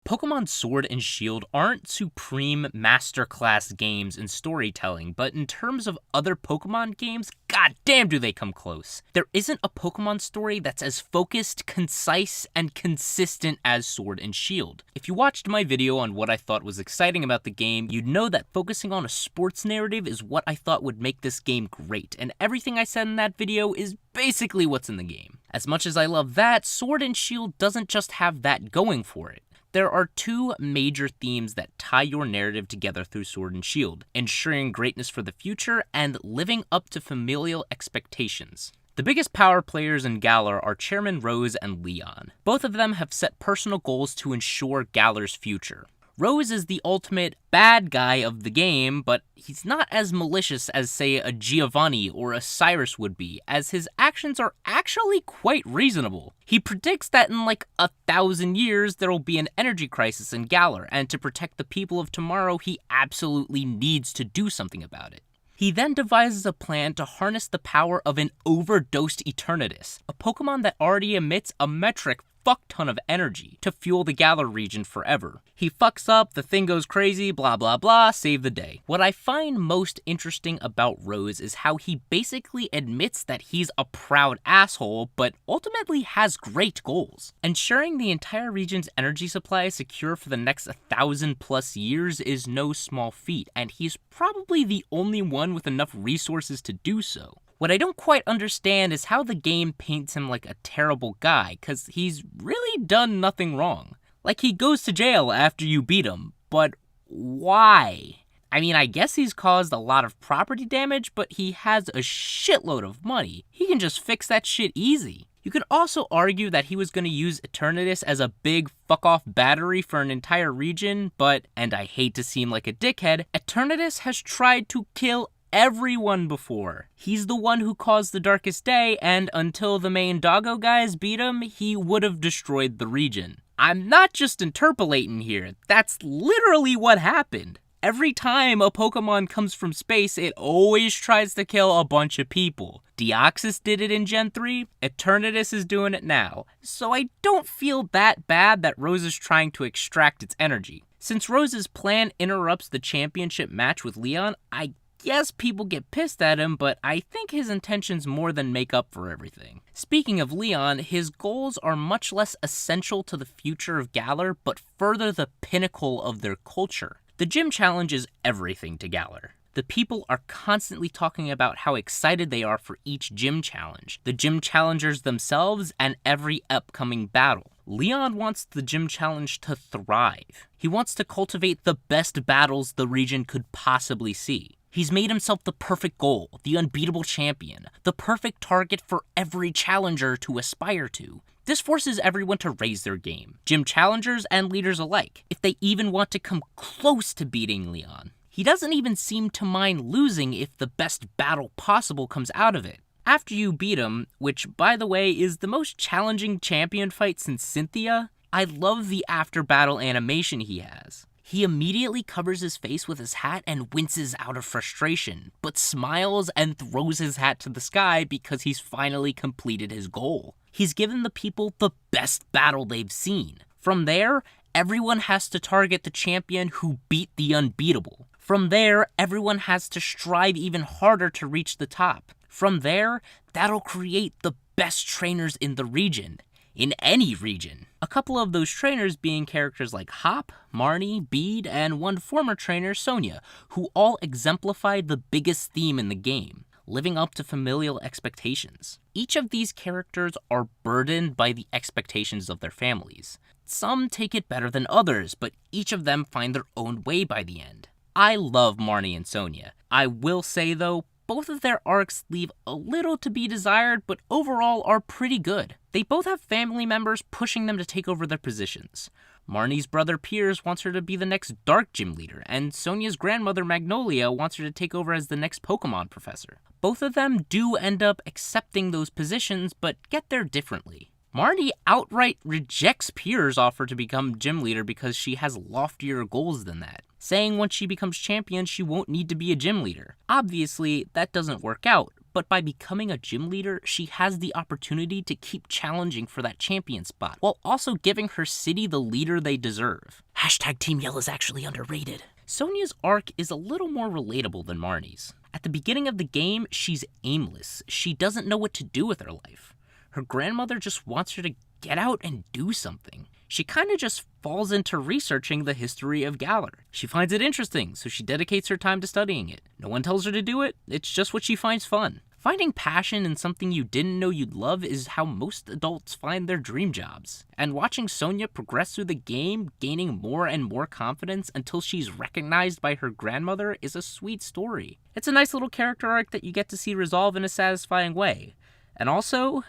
Pokemon Sword and Shield aren't supreme masterclass games in storytelling, but in terms of other Pokemon games, goddamn do they come close. There isn't a Pokemon story that's as focused, concise, and consistent as Sword and Shield. If you watched my video on what I thought was exciting about the game, you'd know that focusing on a sports narrative is what I thought would make this game great, and everything I said in that video is basically what's in the game. As much as I love that, Sword and Shield doesn't just have that going for it. There are two major themes that tie your narrative together through Sword and Shield: ensuring greatness for the future and living up to familial expectations. The biggest power players in Galar are Chairman Rose and Leon. Both of them have set personal goals to ensure Galar's future. Rose is the ultimate bad guy of the game, but he's not as malicious as, say, a Giovanni or a Cyrus would be, as his actions are actually quite reasonable. He predicts that in like 1,000 years there will be an energy crisis in Galar, and to protect the people of tomorrow, he absolutely needs to do something about it. He then devises a plan to harness the power of an overdosed Eternatus, a Pokemon that already emits a metric fuck ton of energy to fuel the Galar region forever. He fucks up, the thing goes crazy, blah blah blah, save the day. What I find most interesting about Rose is how he basically admits that he's a proud asshole, but ultimately has great goals. Ensuring the entire region's energy supply is secure for the next 1,000+ years is no small feat, and he's probably the only one with enough resources to do so. What I don't quite understand is how the game paints him like a terrible guy, cause he's really done nothing wrong. Like, he goes to jail after you beat him, but why? I mean, I guess he's caused a lot of property damage, but he has a shitload of money. He can just fix that shit easy. You could also argue that he was going to use Eternatus as a big fuck-off battery for an entire region, but, and I hate to seem like a dickhead, Eternatus has tried to kill everyone before. He's the one who caused the Darkest Day, and until the main doggo guys beat him, he would have destroyed the region. I'm not just interpolating here, that's literally what happened. Every time a Pokemon comes from space, it always tries to kill a bunch of people. Deoxys did it in Gen 3, Eternatus is doing it now. So I don't feel that bad that Rose is trying to extract its energy. Since Rose's plan interrupts the championship match with Leon, I guess people get pissed at him, but I think his intentions more than make up for everything. Speaking of Leon, his goals are much less essential to the future of Galar, but further the pinnacle of their culture. The gym challenge is everything to Galar. The people are constantly talking about how excited they are for each gym challenge, the gym challengers themselves, and every upcoming battle. Leon wants the gym challenge to thrive. He wants to cultivate the best battles the region could possibly see. He's made himself the perfect goal, the unbeatable champion, the perfect target for every challenger to aspire to. This forces everyone to raise their game, gym challengers and leaders alike, if they even want to come close to beating Leon. He doesn't even seem to mind losing if the best battle possible comes out of it. After you beat him, which by the way is the most challenging champion fight since Cynthia, I love the after battle animation he has. He immediately covers his face with his hat and winces out of frustration, but smiles and throws his hat to the sky because he's finally completed his goal. He's given the people the best battle they've seen. From there, everyone has to target the champion who beat the unbeatable. From there, everyone has to strive even harder to reach the top. From there, that'll create the best trainers in the region. In any region. A couple of those trainers being characters like Hop, Marnie, Bede, and one former trainer, Sonia, who all exemplify the biggest theme in the game, living up to familial expectations. Each of these characters are burdened by the expectations of their families. Some take it better than others, but each of them find their own way by the end. I love Marnie and Sonia. I will say though, both of their arcs leave a little to be desired, but overall are pretty good. They both have family members pushing them to take over their positions. Marnie's brother Piers wants her to be the next Dark Gym leader, and Sonia's grandmother Magnolia wants her to take over as the next Pokemon professor. Both of them do end up accepting those positions, but get there differently. Marnie outright rejects Piers' offer to become gym leader because she has loftier goals than that, saying once she becomes champion she won't need to be a gym leader. Obviously, that doesn't work out, but by becoming a gym leader, she has the opportunity to keep challenging for that champion spot, while also giving her city the leader they deserve. Hashtag Team Yell is actually underrated. Sonia's arc is a little more relatable than Marnie's. At the beginning of the game, she's aimless. She doesn't know what to do with her life. Her grandmother just wants her to get out and do something. She kinda just falls into researching the history of Galar. She finds it interesting, so she dedicates her time to studying it. No one tells her to do it, it's just what she finds fun. Finding passion in something you didn't know you'd love is how most adults find their dream jobs. And watching Sonia progress through the game, gaining more and more confidence until she's recognized by her grandmother is a sweet story. It's a nice little character arc that you get to see resolve in a satisfying way. And also,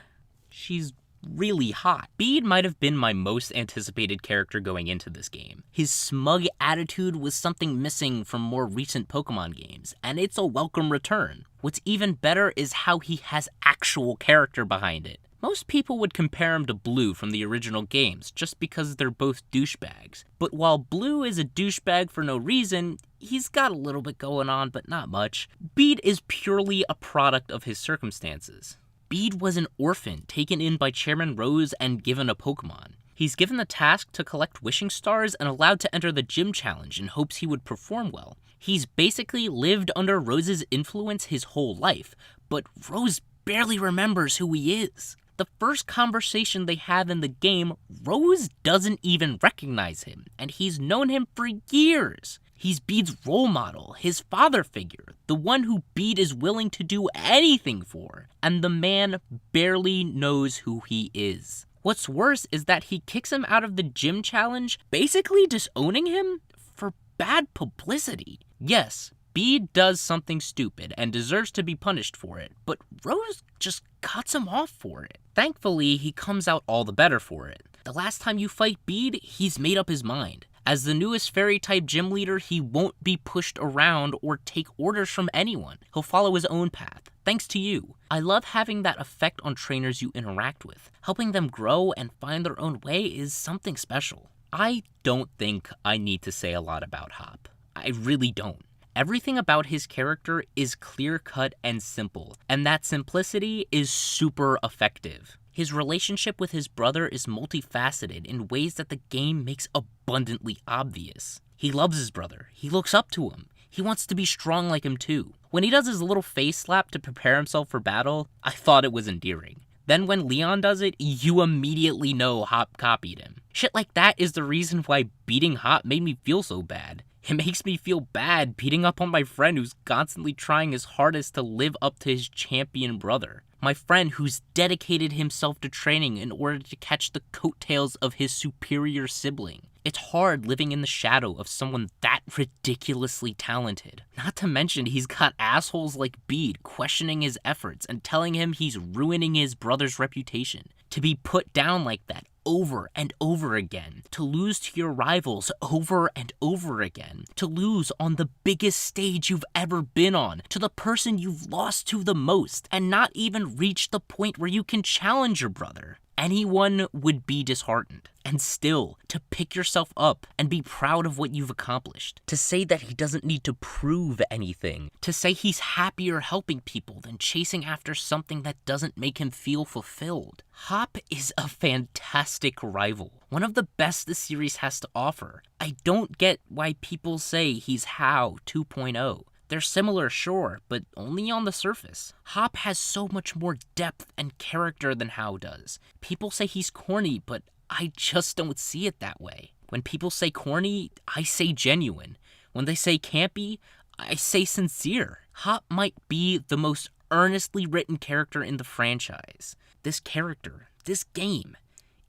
she's really hot. Bede might have been my most anticipated character going into this game. His smug attitude was something missing from more recent Pokemon games, and it's a welcome return. What's even better is how he has actual character behind it. Most people would compare him to Blue from the original games, just because they're both douchebags. But while Blue is a douchebag for no reason, he's got a little bit going on, but not much. Bede is purely a product of his circumstances. Bede was an orphan taken in by Chairman Rose and given a Pokemon. He's given the task to collect wishing stars and allowed to enter the gym challenge in hopes he would perform well. He's basically lived under Rose's influence his whole life, but Rose barely remembers who he is. The first conversation they have in the game, Rose doesn't even recognize him, and he's known him for years. He's Bede's role model, his father figure, the one who Bede is willing to do anything for, and the man barely knows who he is. What's worse is that he kicks him out of the gym challenge, basically disowning him for bad publicity. Yes, Bede does something stupid and deserves to be punished for it, but Rose just cuts him off for it. Thankfully, he comes out all the better for it. The last time you fight Bede, he's made up his mind. As the newest fairy-type gym leader, he won't be pushed around or take orders from anyone. He'll follow his own path, thanks to you. I love having that effect on trainers you interact with. Helping them grow and find their own way is something special. I don't think I need to say a lot about Hop. I really don't. Everything about his character is clear-cut and simple, and that simplicity is super effective. His relationship with his brother is multifaceted in ways that the game makes abundantly obvious. He loves his brother. He looks up to him. He wants to be strong like him too. When he does his little face slap to prepare himself for battle, I thought it was endearing. Then when Leon does it, you immediately know Hop copied him. Shit like that is the reason why beating Hop made me feel so bad. It makes me feel bad beating up on my friend who's constantly trying his hardest to live up to his champion brother. My friend who's dedicated himself to training in order to catch the coattails of his superior sibling. It's hard living in the shadow of someone that ridiculously talented. Not to mention he's got assholes like Bede questioning his efforts and telling him he's ruining his brother's reputation. To be put down like that over and over again, to lose to your rivals over and over again, to lose on the biggest stage you've ever been on, to the person you've lost to the most, and not even reach the point where you can challenge your brother. Anyone would be disheartened. And still, to pick yourself up and be proud of what you've accomplished. To say that he doesn't need to prove anything. To say he's happier helping people than chasing after something that doesn't make him feel fulfilled. Hop is a fantastic rival. One of the best the series has to offer. I don't get why people say he's How 2.0. They're similar, sure, but only on the surface. Hop has so much more depth and character than How does. People say he's corny, but I just don't see it that way. When people say corny, I say genuine. When they say campy, I say sincere. Hop might be the most earnestly written character in the franchise. This character, this game,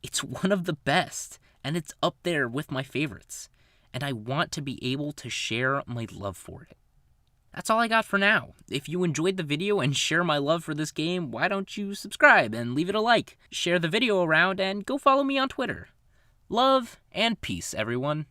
it's one of the best, and it's up there with my favorites. And I want to be able to share my love for it. That's all I got for now. If you enjoyed the video and share my love for this game, why don't you subscribe and leave it a like? Share the video around and go follow me on Twitter. Love and peace, everyone.